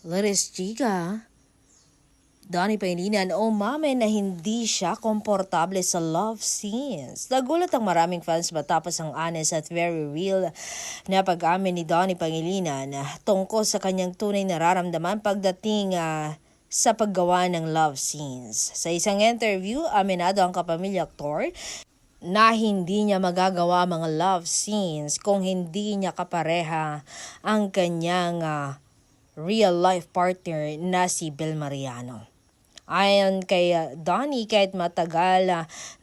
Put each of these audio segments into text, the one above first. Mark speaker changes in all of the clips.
Speaker 1: Laris Chica, Donnie Pangilinan umamin na hindi siya komportable sa love scenes. Nagulat ang maraming fans matapos ang honest at very real na pag-amin ni Donnie Pangilinan tungkol sa kanyang tunay nararamdaman pagdating sa paggawa ng love scenes. Sa isang interview, aminado ang kapamilya aktor na hindi niya magagawa mga love scenes kung hindi niya kapareha ang kanyang real-life partner na si Bel Mariano. Ayon kay Donnie, kahit matagal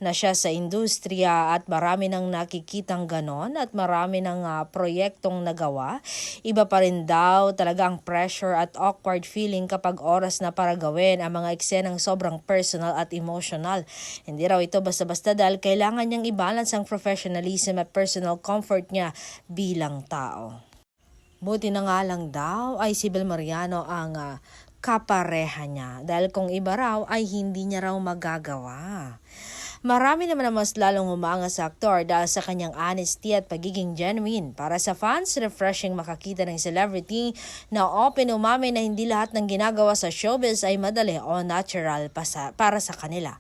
Speaker 1: na siya sa industriya at marami nang nakikitang ganon at marami nang proyektong nagawa, iba pa rin daw talaga ang pressure at awkward feeling kapag oras na para gawin ang mga eksenang sobrang personal at emotional. Hindi raw ito basta-basta dahil kailangan niyang i-balance ang professionalism at personal comfort niya bilang tao. Buti na nga lang daw ay si Bel Mariano ang kapareha niya dahil kung iba raw ay hindi niya raw magagawa. Marami naman ang mas lalong umaangas sa aktor dahil sa kanyang honesty at pagiging genuine. Para sa fans, refreshing makakita ng celebrity na open umamin na hindi lahat ng ginagawa sa showbiz ay madali o natural para sa kanila.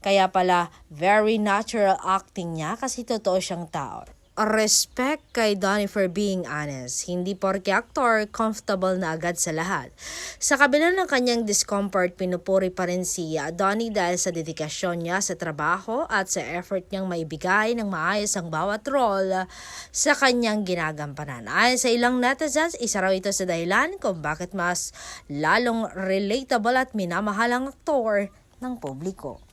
Speaker 1: Kaya pala, very natural acting niya kasi totoo siyang tao. Respect kay Donnie for being honest. Hindi porke aktor, comfortable na agad sa lahat. Sa kabila ng kanyang discomfort, pinupuri pa rin si Donnie dahil sa dedikasyon niya sa trabaho at sa effort niyang maibigay ng maayos ang bawat role sa kanyang ginagampanan. Ayon sa ilang netizens, isa raw ito sa dahilan kung bakit mas lalong relatable at minamahal ang aktor ng publiko.